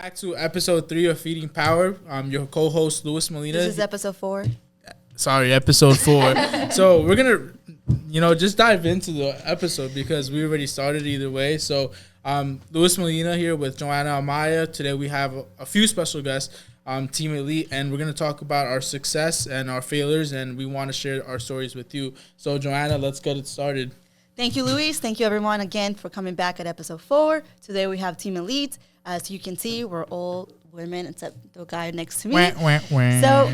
back to episode 3 of Feeding Power. I'm your co-host, Luis Molina. This is episode 4. Sorry, episode 4. So we're going to, just dive into the episode because we already started either way. So Luis Molina here with Joanna Amaya. Today we have a few special guests, Team Elite, and we're going to talk about our success and our failures, and we want to share our stories with you. So Joanna, let's get it started. Thank you, Luis. Thank you, everyone, again, for coming back at episode 4. Today we have Team Elite. As you can see, we're all women except the guy next to me. So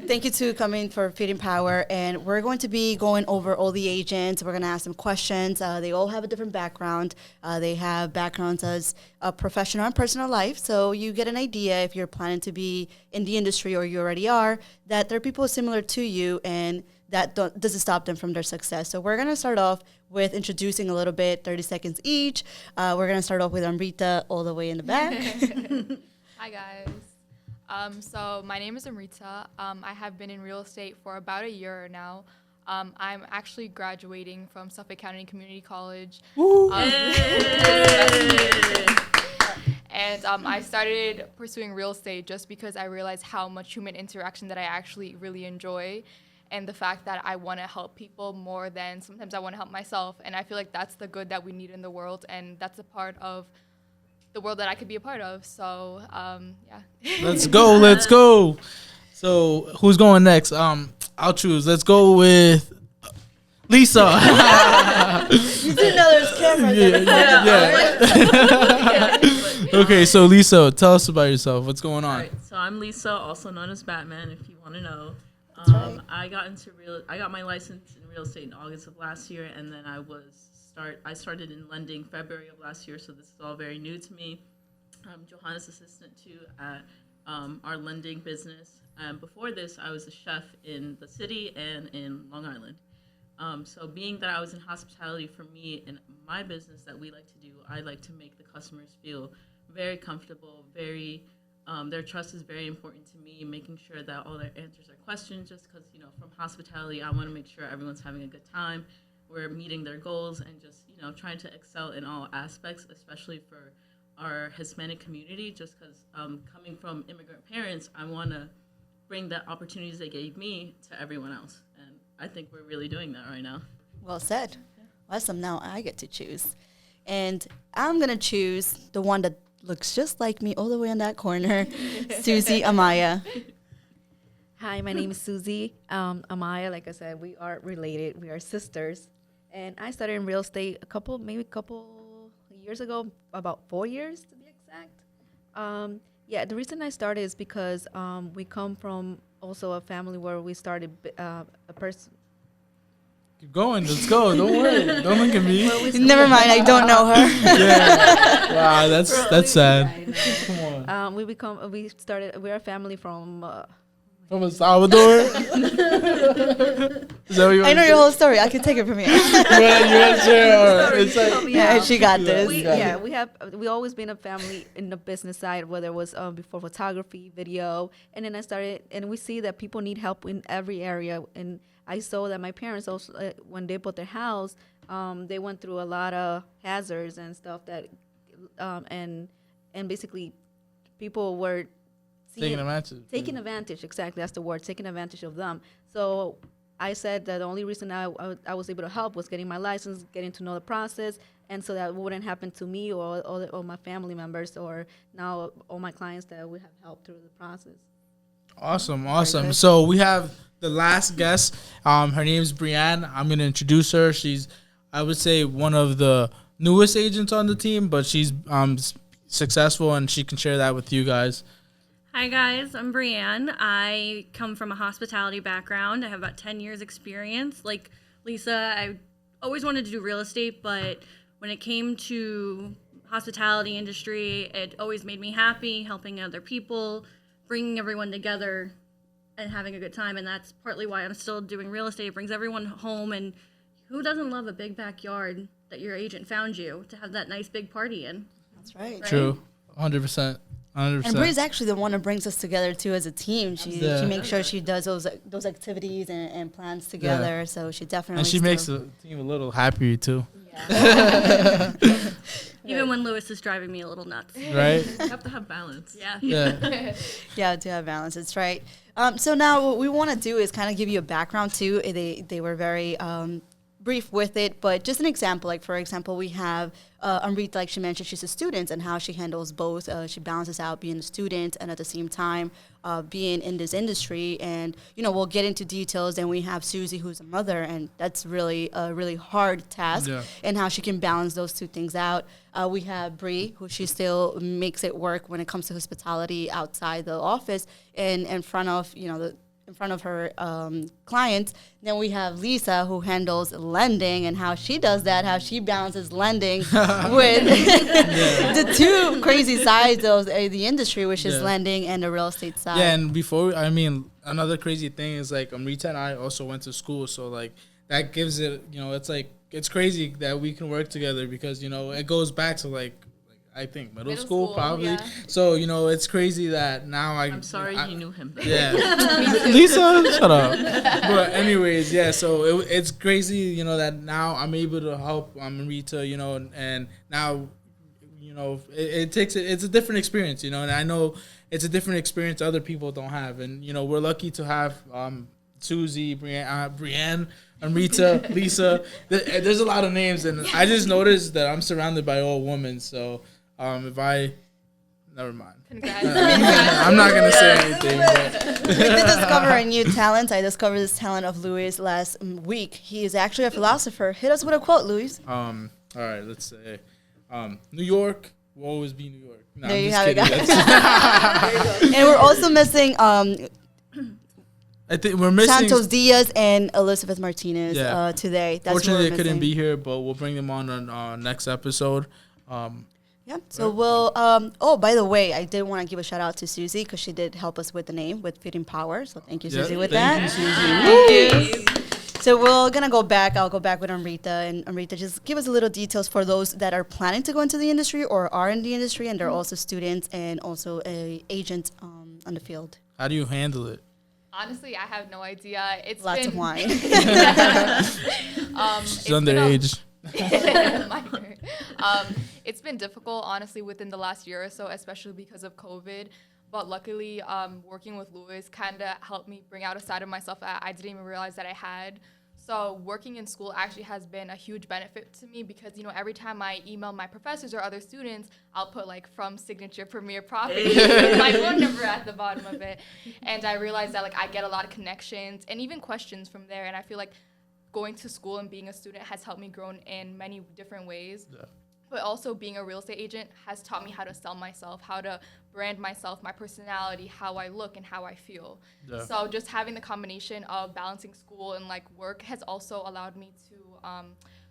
thank you to coming for Feeding Power. And we're going to be going over all the agents. We're going to ask them questions. They all have a different background. They have backgrounds as a professional and personal life. So you get an idea if you're planning to be in the industry or you already are, that there are people similar to you and that doesn't stop them from their success. So we're going to start off with introducing a little bit, 30 seconds each. We're going to start off with Amrita all the way in the back. Hi, guys. So my name is Amrita. I have been in real estate for about a year now. I'm actually graduating from Suffolk County Community College. And I started pursuing real estate just because I realized how much human interaction that I actually really enjoy, and the fact that I want to help people more than sometimes I want to help myself. And I feel like that's the good that we need in the world, and that's a part of the world that I could be a part of. So, yeah. Let's go. So, who's going next? I'll choose. Let's go with Lisa. You do know there's cameras. Yeah. Okay, so Lisa, tell us about yourself. What's going on? All right, so I'm Lisa, also known as Batman, if you want to know. Right. I got my license in real estate in August of last year, and then I started in lending February of last year, so this is all very new to me. I'm Johanna's assistant too at our lending business. Before this, I was a chef in the city and in Long Island. So being that I was in hospitality, for me in my business that we like to do, I like to make the customers feel very comfortable, their trust is very important to me, making sure that all their answers are questions, just because, from hospitality, I want to make sure everyone's having a good time, we're meeting their goals, and just, trying to excel in all aspects, especially for our Hispanic community, just because coming from immigrant parents, I want to bring the opportunities they gave me to everyone else. And I think we're really doing that right now. Well said. Awesome. Now I get to choose. And I'm going to choose the one that looks just like me all the way in that corner, Susie Amaya. Hi, my name is Susie Amaya. Like I said, we are related. We are sisters. And I started in real estate a couple years ago, about 4 years to be exact. The reason I started is because we come from also a family where we started a person. Keep going. Let's go. Don't worry. Don't look at me. Never mind. I don't know her. Yeah. Wow, that's sad. Come on. We're a family from El Salvador. Is that what you I know your whole story. I can take it from here. You want to share? It's like, yeah, she got this. We always been a family in the business side, whether it was before photography, video, and then I started, and we see that people need help in every area. And I saw that my parents also, when they bought their house, they went through a lot of hazards and stuff that, and basically, people were taking advantage. Exactly, that's the word. Taking advantage of them. So I said that the only reason I was able to help was getting my license, getting to know the process, and so that wouldn't happen to me or my family members, or now all my clients that we have helped through the process. Awesome. So we have the last guest. Her name is Brianne. I'm going to introduce her. She's, I would say, one of the newest agents on the team, but she's successful, and she can share that with you guys. Hi guys, I'm Brianne. I come from a hospitality background. I have about 10 years experience. Like Lisa, I always wanted to do real estate, but when it came to hospitality industry, it always made me happy, helping other people, bringing everyone together and having a good time. And that's partly why I'm still doing real estate. It brings everyone home, and who doesn't love a big backyard that your agent found you to have that nice big party in? That's right. True, 100%. 100%. And Bree's actually the one that brings us together too as a team. She makes sure she does those activities and plans together. So she definitely makes the team a little happier too. Even when Lewis is driving me a little nuts. Right? You have to have balance. Yeah. Yeah. Yeah, to have balance. That's right. So now what we want to do is kind of give you a background too. They were very brief with it, but just an example. Like for example, we have Amrita, like she mentioned, she's a student and how she handles both. She balances out being a student and at the same time being in this industry. And we'll get into details. And we have Susie, who's a mother, and that's really a really hard task. Yeah. And how she can balance those two things out. We have Bree, who she still makes it work when it comes to hospitality outside the office and in front of in front of her clients. Then we have Lisa, who handles lending and how she does that, how she balances lending with the two crazy sides of the industry, which is lending and the real estate side. Yeah, and another crazy thing is like Amrita and I also went to school, so like that gives it, it's like, it's crazy that we can work together because, it goes back to like I think middle school probably. Yeah. So, it's crazy that now I'm sorry you knew him. Yeah. Lisa, shut up. But anyways, yeah, so it's crazy, that now I'm able to help Rita, and now, it's a different experience, and I know it's a different experience other people don't have. And, we're lucky to have Susie, Brianne, Amrita, Lisa. There's a lot of names, and I just noticed that I'm surrounded by all women, so never mind. Congrats. I'm not gonna say anything. But. We did discover a new talent. I discovered this talent of Louis last week. He is actually a philosopher. Hit us with a quote, Louis. All right, let's say, New York will always be New York. No, There I'm you just have it, kidding. guys. And we're also missing I think we're missing Santos Diaz and Elizabeth Martinez Yeah. Today. That's Fortunately, what they we're couldn't missing. be here, but we'll bring them on next episode. Yeah. So we'll. Oh, by the way, I did want to give a shout out to Susie because she did help us with the name with Feeding Power. So thank you, Susie, with thank that. you, Susie. Thank you. So we're gonna go back. I'll go back with Amrita, and Amrita, just give us a little details for those that are planning to go into the industry or are in the industry, and they're also students and also a agent on the field. How do you handle it? Honestly, I have no idea. It's Lots been of wine. She's it's been underage. Minor. It's been difficult, honestly, within the last year or so, especially because of COVID. But luckily, working with Louis kind of helped me bring out a side of myself that I didn't even realize that I had. So working in school actually has been a huge benefit to me because, every time I email my professors or other students, I'll put like from signature premier profit, my phone number at the bottom of it. And I realized that I get a lot of connections and even questions from there. And I feel like going to school and being a student has helped me grow in many different ways. Yeah. But also being a real estate agent has taught me how to sell myself, how to brand myself, my personality, how I look and how I feel. Yeah. So just having the combination of balancing school and work has also allowed me to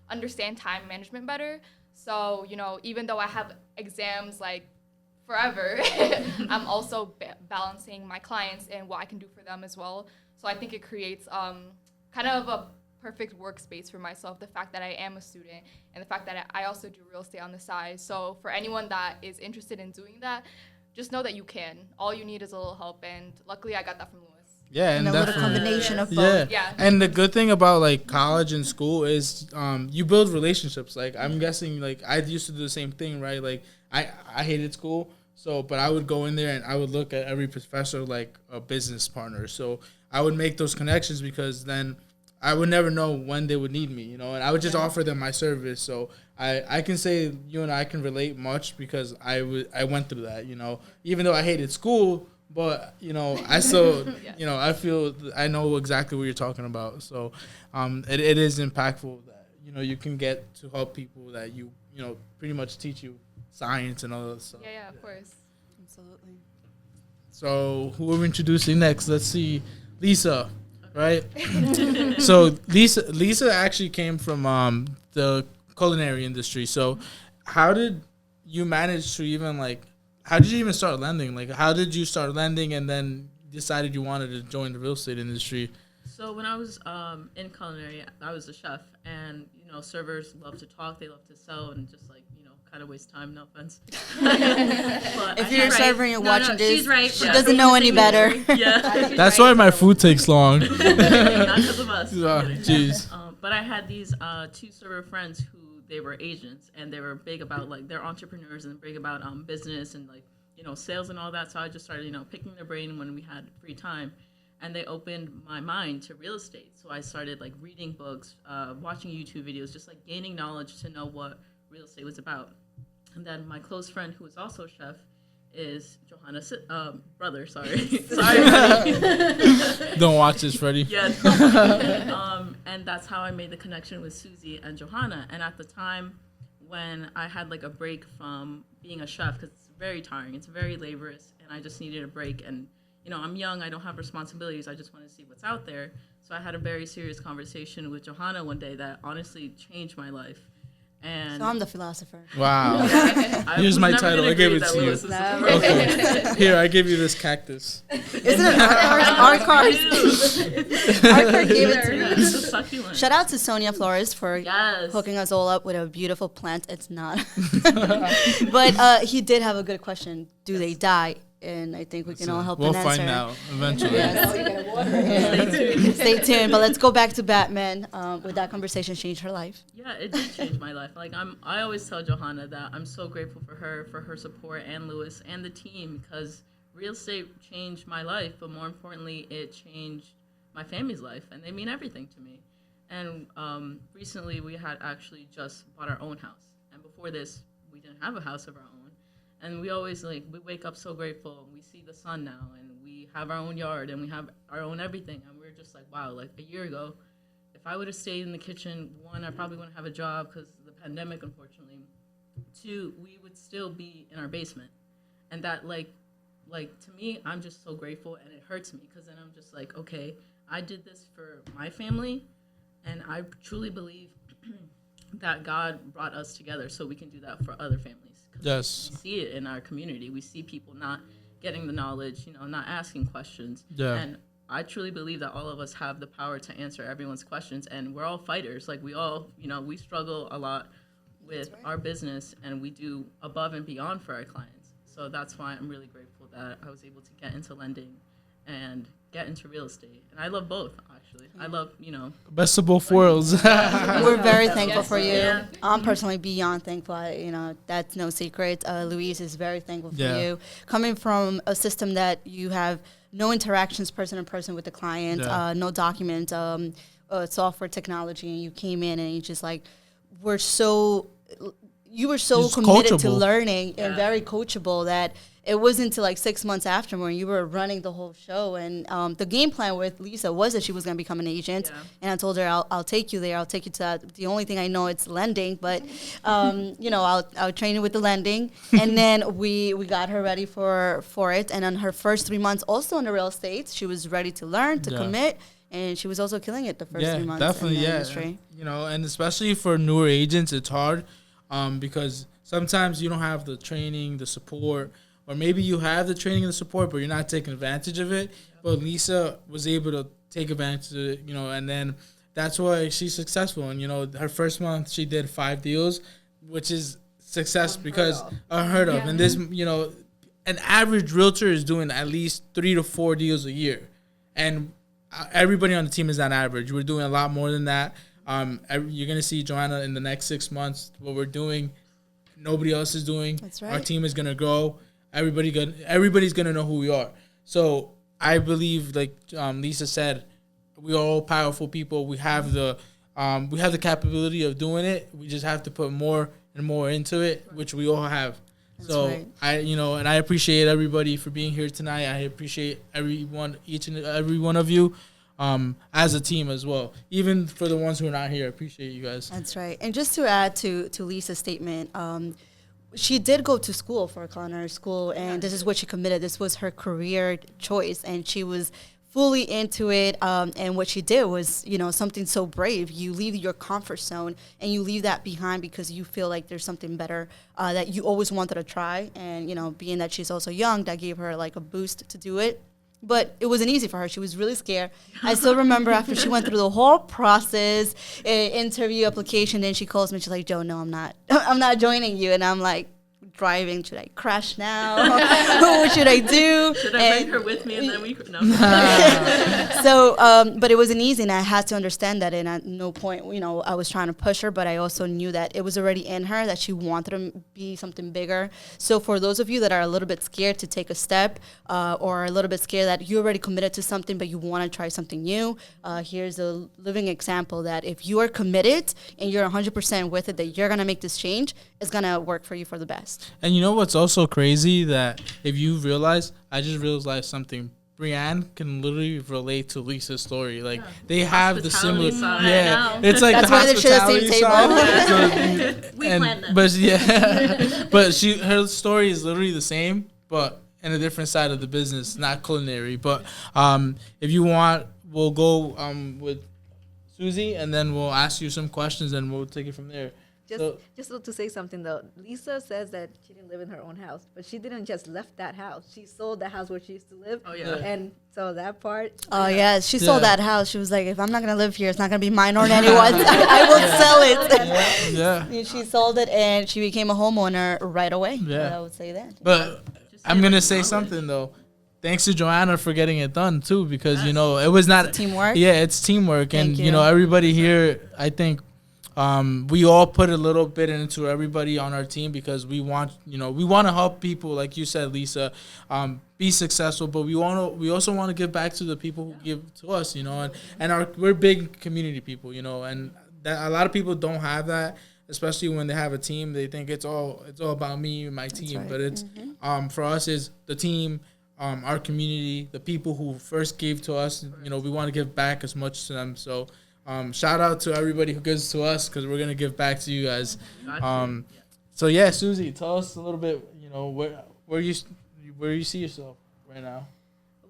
understand time management better. So, even though I have exams forever, I'm also balancing my clients and what I can do for them as well. So I think it creates kind of a perfect workspace for myself, the fact that I am a student and the fact that I also do real estate on the side. So for anyone that is interested in doing that, just know that you can. All you need is a little help, and luckily I got that from Louis. Yeah, and a little combination of both. Yeah. And the good thing about college and school is you build relationships. I'm guessing I used to do the same thing, right? I hated school, but I would go in there and I would look at every professor like a business partner. So I would make those connections because then I would never know when they would need me, and I would just offer them my service. So I can say you and I can relate much because I went through that, even though I hated school, but, I still, I feel I know exactly what you're talking about. So it is impactful that, you can get to help people that you pretty much teach you science and all that stuff. Yeah, of course. Absolutely. So who are we introducing next? Let's see. Lisa. Right. So Lisa actually came from the culinary industry. So how did you manage to even how did you even start lending? How did you start lending and then decided you wanted to join the real estate industry? So when I was in culinary, I was a chef, and servers love to talk, they love to sell, and just kind of waste time. No offense. If you're serving and watching this, she's right. She doesn't know any better. Yeah, that's why my food takes long. not because of us. Jeez. But I had these two server friends who they were agents, and they were big about, like, they're entrepreneurs and big about business and, like, you know, sales and all that. So I just started, you know, picking their brain when we had free time. And they opened my mind to real estate. So I started, like, reading books, watching YouTube videos, just, like, gaining knowledge to know what real estate was about. And then my close friend, who is also a chef, is Johanna's brother. Sorry, Freddie. Don't watch this, Freddie. Yes. And that's how I made the connection with Susie and Johanna. And at the time when I had, like, a break from being a chef, because it's very tiring, it's very laborious, and I just needed a break. And, you know, I'm young, I don't have responsibilities, I just want to see what's out there. So I had a very serious conversation with Johanna one day that honestly changed my life. And So I'm the philosopher. Wow. Here's my title. I gave it to you. Okay. Here, I give you this cactus. Isn't it our card? Our card gave it to me. It's a succulent. Shout out to Sonia Flores for Yes. hooking us all up with a beautiful plant. It's not. But he did have a good question. Do they die? And I think we can all help We'll an answer. find out eventually. Yes. Stay tuned. But let's go back to Batman. With that conversation changed her life. Yeah, it did change my life. Like, I always tell Johanna that I'm so grateful for her support, and Lewis and the team, because real estate changed my life, but more importantly, it changed my family's life, and they mean everything to me. And recently, we had actually just bought our own house, and before this, we didn't have a house of our own. And we always, like, we wake up so grateful, and we see the sun now, and we have our own yard, and we have our own everything, and we're just like, wow, like, a year ago, if I would have stayed in the kitchen, one, I probably wouldn't have a job because of the pandemic, unfortunately. Two, we would still be in our basement. And that, like to me, I'm just so grateful, and it hurts me because then I'm just like, okay, I did this for my family, and I truly believe that God brought us together so we can do that for other families. Yes. We see it in our community. We see people not getting the knowledge, you know, not asking questions. Yeah. And I truly believe that all of us have the power to answer everyone's questions, and we're all fighters. Like, we all, you know, we struggle a lot with our business, and we do above and beyond for our clients. So that's why I'm really grateful that I was able to get into lending and get into real estate. And I love both, actually. I love, you know. Best of both worlds. We're very thankful for you. Yeah. I'm personally beyond thankful. You know, that's no secret. Louise is very thankful for Yeah. you. Coming from a system that you have no interactions person to person with the client, Yeah. no documents, software technology, and you came in and you just like, you were so Just committed to coachable. learning and Yeah. very coachable that it wasn't until like 6 months after when you were running the whole show. And the game plan with Lisa was that she was going to become an agent. Yeah. And I told her, I'll take you there. I'll take you to that. The only thing I know it's lending, but you know, I'll train you with the lending. And then we got her ready for it. And on her first 3 months, also in the real estate, she was ready to learn, to Yeah. commit. And she was also killing it the first 3 months definitely, in the yeah. industry. You know, and especially for newer agents, it's hard because sometimes you don't have the training, the support, or maybe you have the training and the support, but you're not taking advantage of it. But Lisa was able to take advantage of it, you know, and then that's why she's successful. And, you know, her first month she did 5 deals, which is success because unheard of. And this, you know, an average realtor is doing at least 3 to 4 deals a year. And everybody on the team is on average. We're doing a lot more than that. You're going to see Joanna in the next 6 months, what we're doing, nobody else is doing. That's right. Our team is going to grow. Everybody's going to know who we are. So I believe, like Lisa said, we are all powerful people. We have the capability of doing it. We just have to put more and more into it, which we all have. That's so right. I appreciate everybody for being here tonight. I appreciate each and every one of you, as a team as well. Even for the ones who are not here, I appreciate you guys. That's right. And just to add to Lisa's statement, she did go to school for a culinary school, and this is what she committed. This was her career choice, and she was fully into it. And what she did was, you know, something so brave. You leave your comfort zone, and you leave that behind because you feel like there's something better that you always wanted to try. And, you know, being that she's also young, that gave her like a boost to do it. But it wasn't easy for her. She was really scared. I still remember after she went through the whole process, interview application, then she calls me. She's like, "Joe, no, I'm not joining you." And I'm like, driving. Should I crash now? What should I do? Should I bring her with me and then we no. So, but it wasn't easy, and I had to understand that. And at no point, I was trying to push her, but I also knew that it was already in her that she wanted to be something bigger. So, for those of you that are a little bit scared to take a step, or a little bit scared that you already committed to something, but you want to try something new, here's a living example that if you are committed and you're 100% with it, that you're gonna make this change, it's gonna work for you for the best. And you know what's also crazy, that if you realize, I just realized something. Brianne can literally relate to Lisa's story. Like they have the similar, it's like that's the why they share the same hospitality table. We planned this. But her story is literally the same, but in a different side of the business, not culinary. But if you want, we'll go with Susie, and then we'll ask you some questions, and we'll take it from there. Just to say something though, Lisa says that she didn't live in her own house, but she didn't just left that house. She sold the house where she used to live. Oh yeah. And so that part. Oh yeah, she sold that house. She was like, if I'm not gonna live here, it's not gonna be mine or anyone's. I will sell it. Yeah. And she sold it, and she became a homeowner right away. Yeah. I would say that. But I'm gonna say something though. Thanks to Joanna for getting it done too, because it was not teamwork. Yeah, it's teamwork, and Thank you. Everybody here, I think. We all put a little bit into everybody on our team, because we want to help people, like you said, Lisa, be successful, but we also want to give back to the people who give to us, and we're big community people, and that a lot of people don't have that, especially when they have a team. They think it's all about me and my team, right. but it's for us is the team, our community, the people who first gave to us. We want to give back as much to them. So. Shout out to everybody who gives to us, because we're gonna give back to you guys. So yeah, Susie, tell us a little bit. Where you see yourself right now.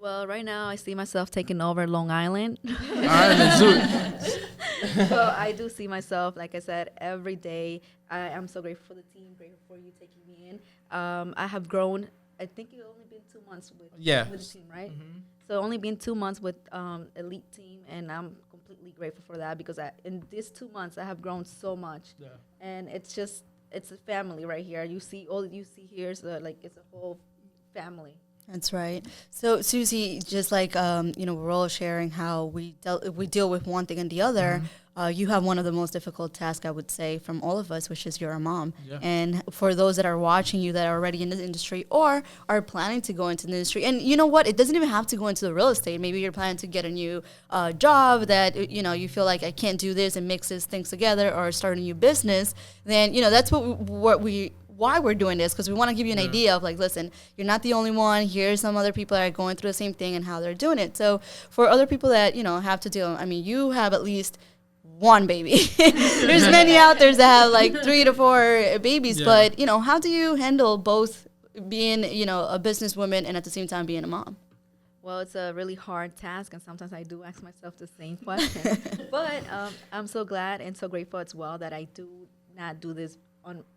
Well, right now I see myself taking over Long Island. All right, let's do it. So I do see myself, like I said, every day. I am so grateful for the team, grateful for you taking me in. I have grown. I think it's only been 2 months with the team, right? Mm-hmm. So only been 2 months with elite team, and I'm completely grateful for that, because in these 2 months I have grown so much, and it's a family right here. You see all you see here is it's a whole family. That's right. So Susie, just like we're all sharing how we deal with one thing and the other. You have one of the most difficult tasks, I would say, from all of us, which is you're a mom. Yeah. And for those that are watching you that are already in the industry or are planning to go into the industry, and you know what, it doesn't even have to go into the real estate. Maybe you're planning to get a new job that you feel like I can't do this and mix these things together, or start a new business. Then that's why we're doing this, because we want to give you an idea of listen, you're not the only one. Here's some other people that are going through the same thing and how they're doing it. So for other people that have to deal, you have at least one baby. There's many out there that have 3 to 4 babies, but how do you handle both being a businesswoman and at the same time being a mom? Well, it's a really hard task, and sometimes I do ask myself the same question. But I'm so glad and so grateful as well that I do not do this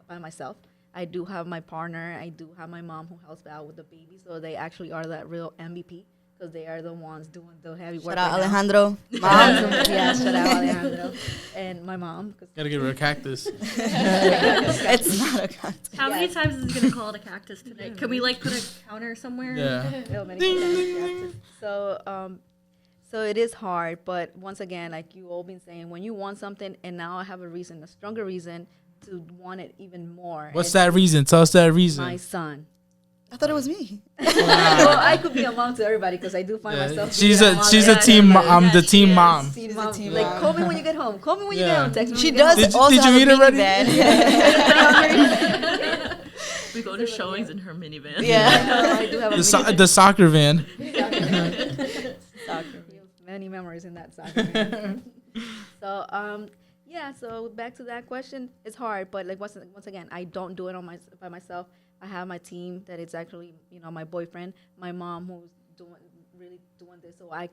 by myself. I do have my partner. I do have my mom who helps out with the baby, so they actually are that real MVP, because they are the ones doing the heavy work. Shout out Alejandro. Mom. Yeah, shout out Alejandro. And my mom. Gotta give her a cactus. It's not a cactus. How many times is he gonna call it a cactus today? Can we put a counter somewhere? Yeah. No, many times. So it is hard, but once again, like you all been saying, when you want something, and now I have a stronger reason to want it even more. What's that reason? Tell us that reason. My son. I thought it was me. Well, I could be a mom to everybody, because I do find myself. She's a team. The team mom. Team mom. Call me when you get home. Call me when you get home. Text me. She does. Did also you have eat a already? minivan. We go to showings in her minivan. Yeah. I do have a The soccer van. soccer. Many memories in that soccer van. So so back to that question, it's hard, but once again, I don't do it by myself. I have my team that is actually, my boyfriend, my mom, who's really doing this, so I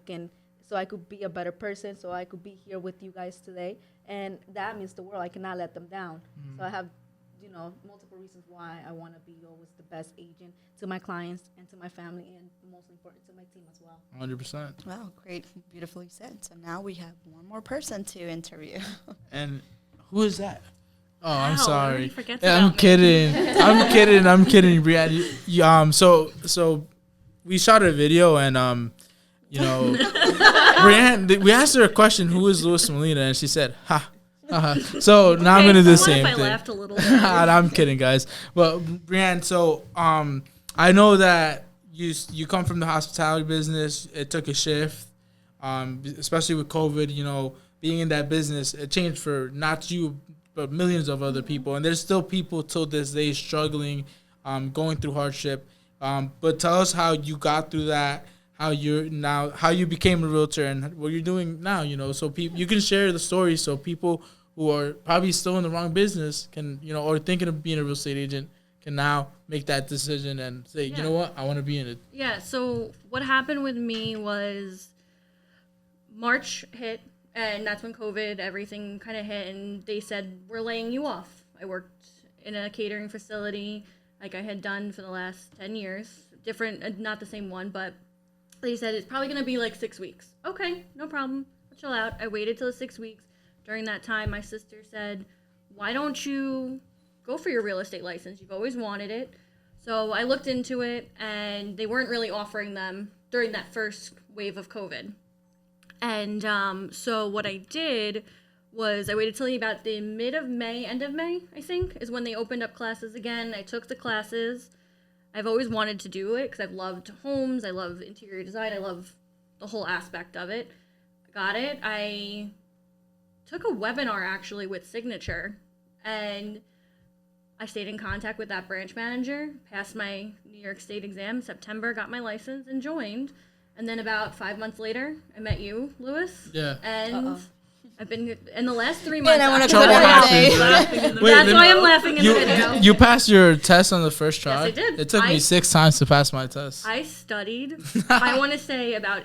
could be a better person, so I could be here with you guys today, and that means the world. I cannot let them down. So I have, multiple reasons why I want to be always the best agent to my clients and to my family, and most important to my team as well. 100%. Wow, great, beautifully said. So now we have one more person to interview. And who is that? Oh, I'm Wow, sorry. I'm kidding. I'm kidding, Brianne. So we shot a video, and You know, Brianne, we asked her a question, who is Luis Molina? And she said, ha. So now I'm going to do the same thing. I laughed a little bit. I'm kidding, guys. But Brianne, so I know that you come from the hospitality business. It took a shift, especially with COVID. You know, being in that business, it changed for not you, but millions of other people. And there's still people till this day struggling, going through hardship. But tell us how you got through that, how you became a realtor, and what you're doing now. You know, so people, you can share the story so people who are probably still in the wrong business can, you know, or thinking of being a real estate agent can now make that decision and say, you know what, I want to be in it. Yeah, so what happened with me was March hit, and that's when COVID, everything kind of hit, and they said, we're laying you off. I worked in a catering facility like I had done for the last 10 years. Different, not the same one, but they said it's probably going to be like 6 weeks. Okay, no problem. I'll chill out. I waited till the 6 weeks. During that time, my sister said, why don't you go for your real estate license? You've always wanted it. So I looked into it, and they weren't really offering them during that first wave of COVID. And so what I did was I waited till about the end of May, I think, is when they opened up classes again. I took the classes. I've always wanted to do it because I've loved homes. I love interior design. I love the whole aspect of it. Got it. I took a webinar actually with Signature, and I stayed in contact with that branch manager, passed my New York State exam, September, got my license and joined. And then about 5 months later, I met you, Louis. Yeah. And I've been in the last 3 months. And I want to Trouble happens, That's why I'm laughing in the video. You passed your test on the first try? Yes, I did. It took me 6 times to pass my test. I studied, I want to say about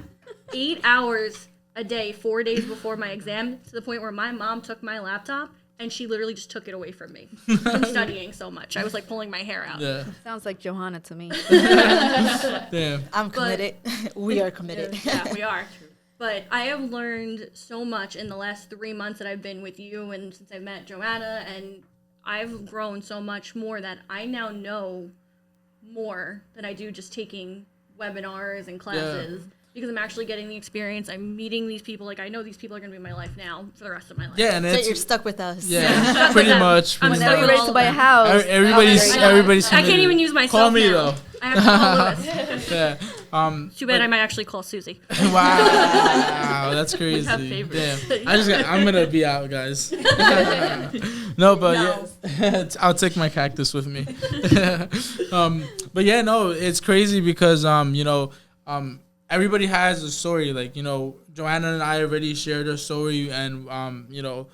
8 hours a day, 4 days before my exam, to the point where my mom took my laptop and she literally just took it away from me from studying so much. I was like pulling my hair out. Yeah. Sounds like Johanna to me. Damn. I'm committed. We are committed. Yeah, we are. But I have learned so much in the last 3 months that I've been with you and since I met Joanna, and I've grown so much more that I now know more than I do just taking webinars and classes. Yeah. Because I'm actually getting the experience. I'm meeting these people. Like, I know these people are going to be in my life now for the rest of my life. Yeah, and So you're stuck with us. Yeah, pretty much. I'm Now you're ready to buy a house. Everybody's. I can't even use myself Call me now. though. I have to call Louis. Yeah. Too bad I might actually call Susie. Wow, that's crazy. have favorites. Damn. I'm gonna be out, guys. No, but yeah, I'll take my cactus with me. But yeah, no, it's crazy because everybody has a story. Like, you know, Joanna and I already shared our story, and you know,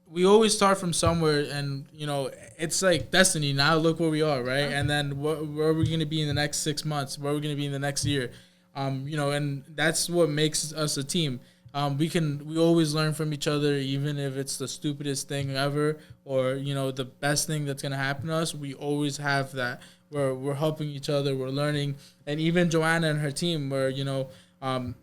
we always start from somewhere, and you know, it's like destiny. Now look where we are, right? And then where are we gonna be in the next 6 months? Where are we gonna be in the next year? You know, and that's what makes us a team. We always learn from each other, even if it's the stupidest thing ever, or you know, the best thing that's gonna happen to us. We always have that. We're helping each other. We're learning, and even Joanna and her team, where you know,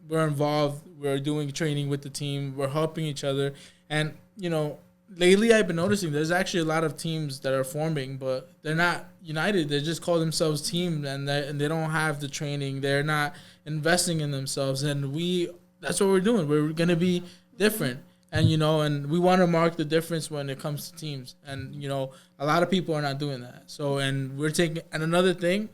we're involved. We're doing training with the team. We're helping each other, and you know, lately I've been noticing there's actually a lot of teams that are forming, but they're not united. They just call themselves team, and they don't have the training. They're not investing in themselves, and that's what we're doing. We're gonna be different. And, you know, and we want to mark the difference when it comes to teams. And, you know, a lot of people are not doing that. So, and we're taking, and another thing,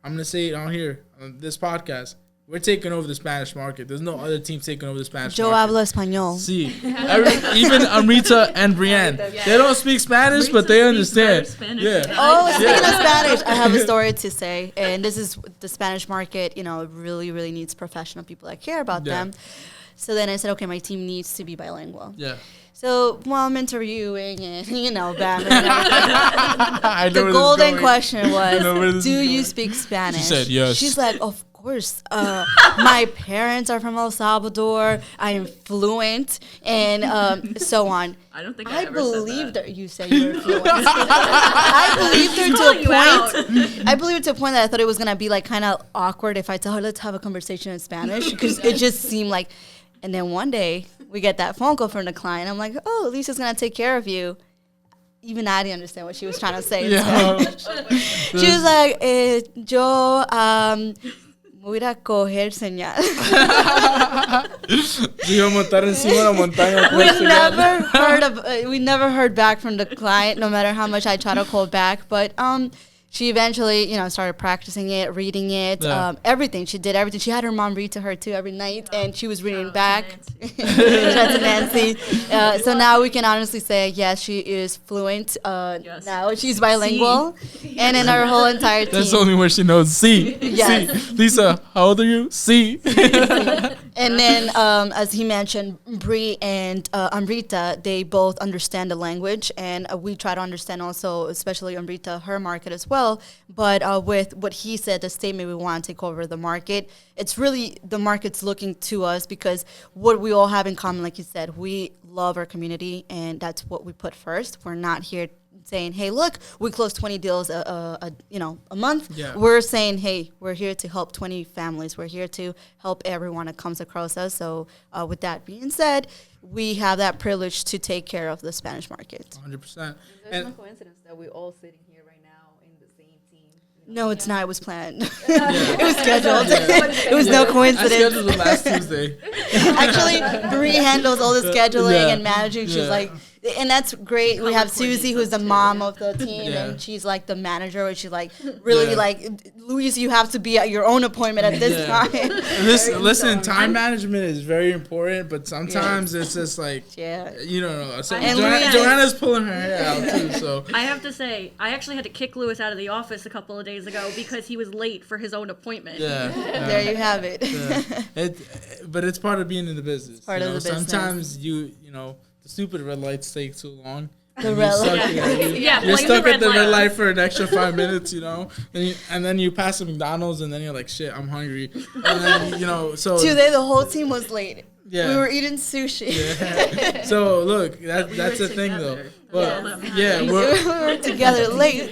I'm going to say it on here, on this podcast, we're taking over the Spanish market. There's no other team taking over the Spanish Yo market. hablo español. Sí. Even Amrita and Brianne, they don't speak Spanish, but they understand. Yeah. Oh, speaking of Spanish, I have a story to say. And this is the Spanish market, you know, really, really needs professional people that care about them. So then I said, okay, my team needs to be bilingual. Yeah. So while I'm interviewing and, you know, the golden golden question was, do you speak Spanish? She said yes. She's like, of course. My parents are from El Salvador. I am fluent and so on. I don't think I ever believed said that. her. You said you were fluent. I believed her to a point. I believed her to a point that I thought it was going to be like kind of awkward if I tell her, let's have a conversation in Spanish, because it just seemed like. And then one day, we get that phone call from the client. I'm like, oh, Lisa's going to take care of you. Even I didn't understand what she was trying to say. Yeah. She was like, yo voy a ir a coger señal. Iba a montar encima de la montaña. We never heard back from the client, no matter how much I try to call back. But she eventually, started practicing it, reading it, everything. She did everything. She had her mom read to her too every night, and she was reading back. Shout out to Nancy. So now we can honestly say, yes, she is fluent. Now she's bilingual, and in our whole entire team. That's the only word she knows. C. Yes. C. Lisa, how old are you? C. And then, as he mentioned, Bree and Amrita, they both understand the language, and we try to understand also, especially Amrita, her market as well. But with what he said, the statement, we want to take over the market, it's really the market's looking to us because what we all have in common, like you said, we love our community, and that's what we put first. We're not here saying, hey, look, we close 20 deals a month. Yeah. We're saying, hey, we're here to help 20 families. We're here to help everyone that comes across us. So with that being said, we have that privilege to take care of the Spanish market. 100%. There's no coincidence that we're all sitting here right now in the same team. No, it's not. It was planned. It was scheduled. It was no I coincidence. scheduled it last Tuesday. Actually, Bree handles all the scheduling Yeah. and managing. She's Yeah. like, and that's great. We have Susie, who's the mom of the team, Yeah. and she's like the manager. And she's like, really, Yeah. like, Louise, you have to be at your own appointment at this time. Listen, time management is very important, but sometimes it's just like, Yeah. you don't know. So And Joanna's pulling her hair out too. So I have to say, I actually had to kick Lewis out of the office a couple of days ago because he was late for his own appointment. There you have it. But it's part of being in the business. Part of the business. Sometimes you know the stupid red lights take too long. The red light. Yeah, You're blame stuck the at the red red light. light for an extra 5 minutes, and then you pass a McDonald's, and then you're like, shit, I'm hungry. And then, so. Today, the whole team was late. Yeah. We were eating sushi. Yeah. So, look, that's the thing, though. Well, yeah, We were together late.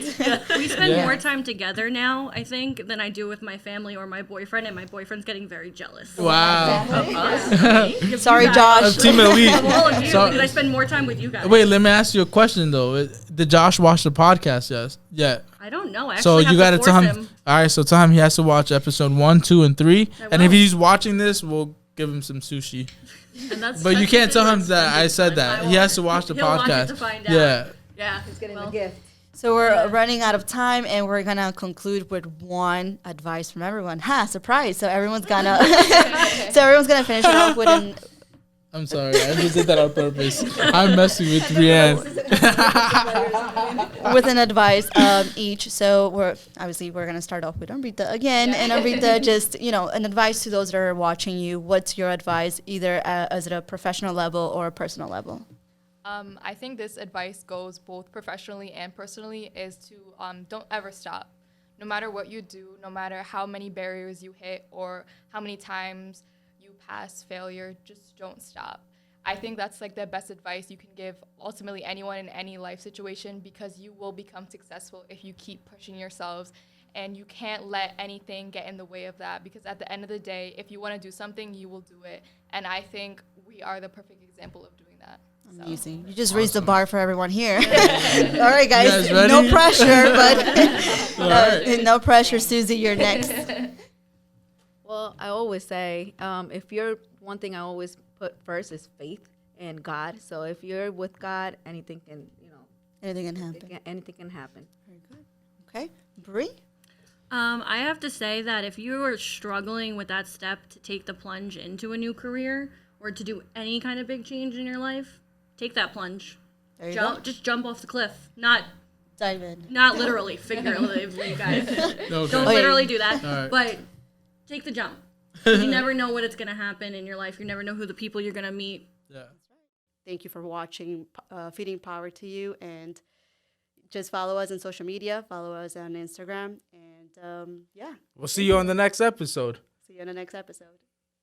We spend Yeah. more time together now, I think, than I do with my family or my boyfriend, and my boyfriend's getting very jealous. wow. Sorry, Josh. Team Elite. All of you, So- because I spend more time with you guys. Wait, let me ask you a question, though. Did Josh watch the podcast? Yes. Yeah. I don't know. I So actually you have got to to tell force him. All right, so tell him he has to watch episode 1, 2, and 3. I And if will. he's watching this, we'll give him some sushi. And that's, But you that's can't tell him what's that I said fun. that. I He will. has to watch the He'll watch it podcast. to find out. Yeah. Yeah. He's getting Well, a gift. So we're running out of time, and we're gonna conclude with one advice from everyone. Surprise! So everyone's gonna, finish it off with an. I'm sorry. I just did that on purpose. I'm messing with Brienne. with an advice each. So we're gonna start off with Amrita again, and Amrita, just an advice to those that are watching you. What's your advice, either as at a professional level or a personal level? I think this advice goes both professionally and personally, is to don't ever stop. No matter what you do, no matter how many barriers you hit or how many times you pass failure, just don't stop. I think that's like the best advice you can give ultimately anyone in any life situation, because you will become successful if you keep pushing yourselves, and you can't let anything get in the way of that, because at the end of the day, if you want to do something, you will do it. And I think we are the perfect example of doing that. So. Amazing. You just raised the bar for everyone here. All right, guys. You guys No ready? pressure, but no pressure. Susie, you're next. Well, I always say, if you're one thing I always put first is faith in God. So if you're with God, anything can, Anything can happen. anything can happen. Very good. Okay, Bree. I have to say that if you are struggling with that step to take the plunge into a new career or to do any kind of big change in your life, take that plunge. There you go. Just jump off the cliff. Not Dive in. literally, figuratively, guys. Okay. Don't Okay. literally do that. All right. But take the jump. You never know what it's going to happen in your life. You never know who the people you're going to meet. Yeah. Thank you for watching Feeding Power to You, and just follow us on social media. Follow us on Instagram, and yeah, We'll see you on the next episode. see you in the next episode.